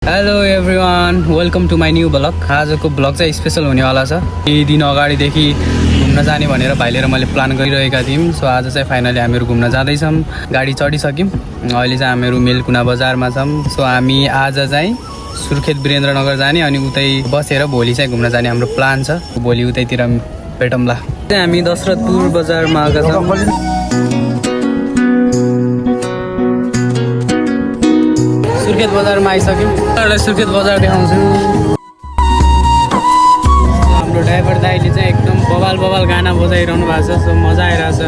Hello everyone, welcome to my new blog. आजको blog चाहिँ special हुनेवाला छ। केही दिन अगाडिदेखि घुम्न जाने भनेर भाइले र मैले प्लान गरिरहेका थियौँ। सो आज चाहिँ फाइनली हामीहरू घुम्न जाँदैछौँ। गाडी चढिसक्यौँ। अहिले चाहिँ हामीहरू मेलकुना बजारमा छौँ। सो हामी आज चाहिँ सुर्खेत वीरेन्द्रनगर जाने अनि उतै बसेर भोलि चाहिँ घुम्न जाने हाम्रो प्लान छ। भोलि उतैतिर भेटौँला। हामी दशरथपुर बजारमा आएका छौँ। सुर्खेत बजारमा आइसक्यौँ। तपाईँहरूलाई सुर्खेत बजार देखाउँछु। हाम्रो ड्राइभर दाइले चाहिँ एकदम बवाल गाना बजाइरहनु भएको छ। सो मजा आइरहेछ।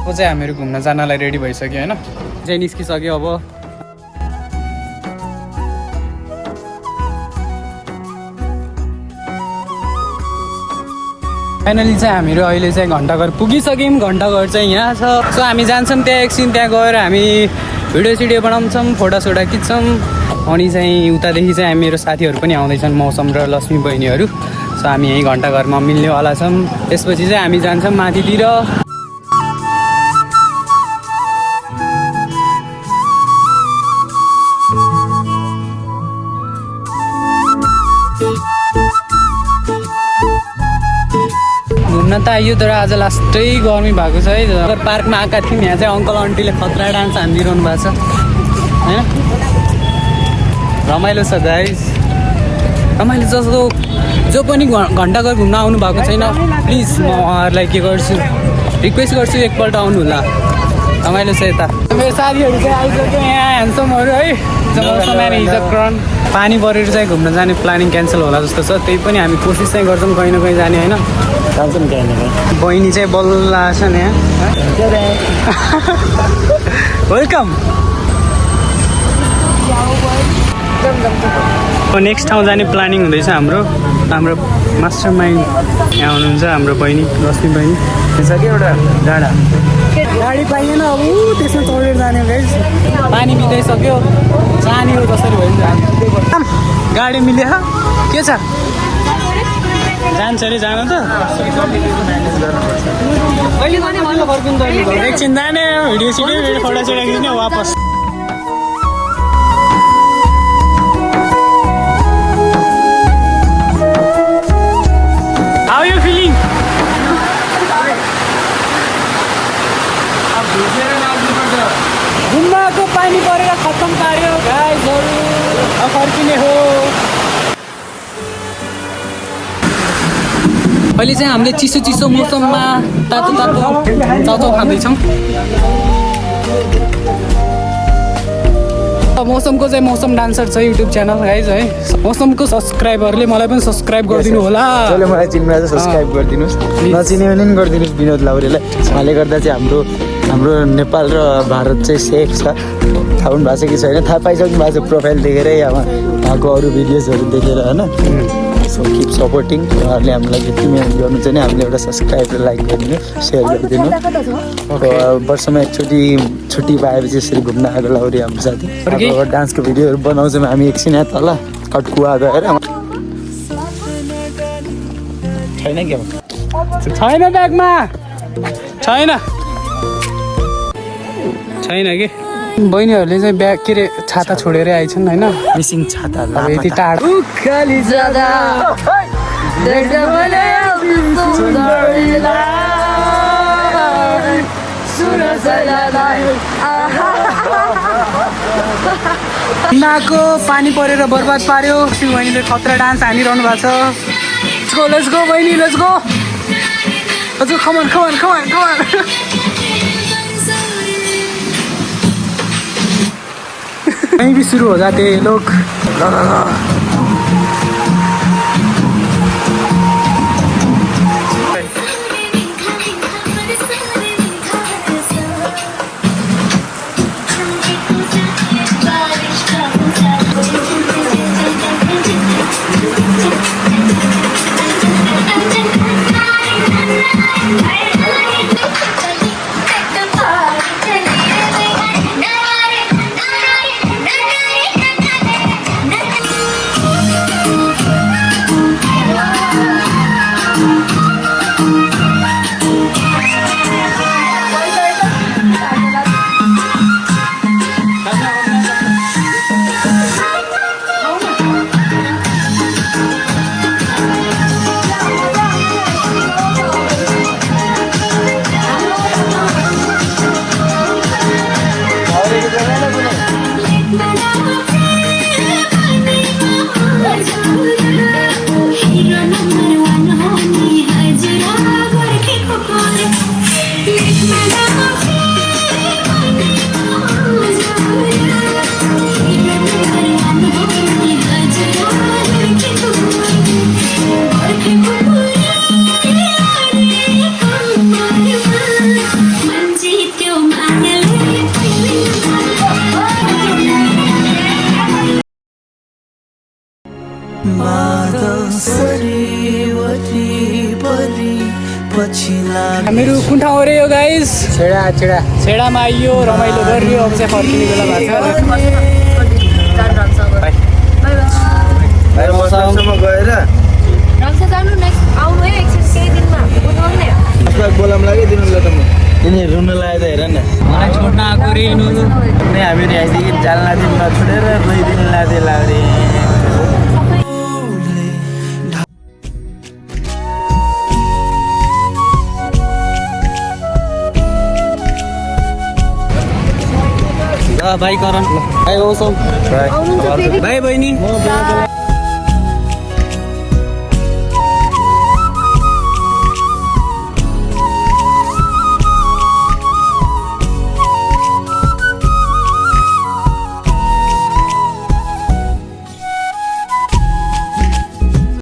अब चाहिँ हामीहरू घुम्न जानलाई रेडी भइसक्यो होइन। चाहिँ निस्किसक्यो। अब फाइनली चाहिँ हामीहरू अहिले चाहिँ घन्टाघर पुगिसक्यौँ। घन्टाघर चाहिँ यहाँ छ। सो हामी जान्छौँ त्यहाँ एकछिन। त्यहाँ गएर हामी भिडियो बनाउँछौँ, फोटोसोटो खिच्छौँ। अनि चाहिँ उतादेखि चाहिँ मेरो साथीहरू पनि आउँदैछन्, मौसम र लक्ष्मी बहिनीहरू। सो हामी यहीँ घन्टाघरमा मिल्नेवाला छौँ। त्यसपछि चाहिँ हामी जान्छौँ माथितिर। घुम्न त आइयो तर आज लास्टै गर्मी भएको छ है। पार्कमा आएका थियौँ। यहाँ चाहिँ अङ्कल आन्टीले खतरा डान्स हानिदिइरहनु भएको छ होइन। रमाइलो छ गाइस। रमाइलो जस्तो जो पनि घन्टाघर घुम्न आउनु भएको छैन, प्लिज म उहाँहरूलाई के गर्छु, रिक्वेस्ट गर्छु एकपल्ट आउनु होला। रमाइलो छ यता। मेरो साथीहरू चाहिँ आइसक्यो यहाँ, ह्यान्डसमहरू है। हिजो पानी परेर चाहिँ घुम्न जाने प्लानिङ क्यान्सल होला जस्तो छ। त्यही पनि हामी कोसिस चाहिँ गर्छौँ कहीँ न कहीँ जाने होइन। बहिनी चाहिँ बल्ल आएछ नि यहाँ। वेलकम। नेक्स्ट ठाउँ जाने प्लानिङ हुँदैछ हाम्रो मास्टर माइन्ड यहाँ हुनुहुन्छ हाम्रो बहिनी लक्ष्मी बहिनी। छ कि एउटा डाँडा गाडी पाइएन। अब त्यसमा चढेर जाने गाइस। पानी बिताइसक्यो। जाने हो जसरी भयो नि। गाडी मिल्यो के छ? जान्छ अरे जानु त। एकछिन जाने भिडियो सिडियो फोटोसोटो खिच्ने वापस। How you feeling? घुम्नको पानी परेर खत्तम पार्यो गाइसहरू। फर्किने हो। अहिले चाहिँ हामीले चिसो मौसममा तातो चाउचाउ खाँदैछौँ। मौसमको चाहिँ मौसम डान्सर छ युट्युब च्यानल गाइज है। मौसमको सब्सक्राइबरले मलाई पनि सब्सक्राइब गरिदिनु होला। जसले मलाई चिन्नु सब्सक्राइब गरिदिनुहोस्, नचिने भने पनि गरिदिनुहोस् विनोद लाउरेलाई। उहाँले गर्दा चाहिँ हाम्रो नेपाल र भारत चाहिँ सेफ छ। थाहा पनि भएको छ कि छैन, थाहा पाइसक्नु भएको छ प्रोफाइल देखेरै, अब उहाँको अरू भिडियोजहरू देखेर होइन। So keep supporting. उहाँहरूले हामीलाई जति मिहिनेत गर्नु चाहिँ नि हामीले एउटा सब्सक्राइब र लाइक गरिदिनु, सेयर गरिदिनु। वर्षमा एकचोटि छुट्टी पाएपछि यसरी घुम्न आएको लाउरी हाम्रो साथी। अब डान्सको भिडियोहरू बनाउँछौँ हामी एकछिन यहाँ तल कटकुवा गएर। छैन क्या? छैन ब्यागमा, छैन कि। बहिनीहरूले चाहिँ ब्याग के अरे छाता छोडेरै आइछन् होइन। मिसिङ छाता अब यति टाढो खाली जाँदा नाको पानी परेर बर्बाद पार्यो। बहिनीले खतरा डान्स हानिरहनु भएको छ। लेट्स गो बहिनी, लेट्स गो। हजुर कमान। कहीं भी शुरू हो जाते हैं लोग। हामीहरू कुन ठाउँ अरे यो गाइस छेडा छेडामा आइयो रमाइलो गरियो अब चाहिँ फर्किने बेला भएको मसँग गएर बोलाम लाग्यो दिनुलाई त म तिनीहरू रुन लाग्यो त हेर न मलाई छोड्न आएको रे हामीहरू यहाँदेखि जाल्ना दिन नछोडेर 2 दिन लाग्दै लाग्दै भाइ करण भाइ बाई भाइ बहिनी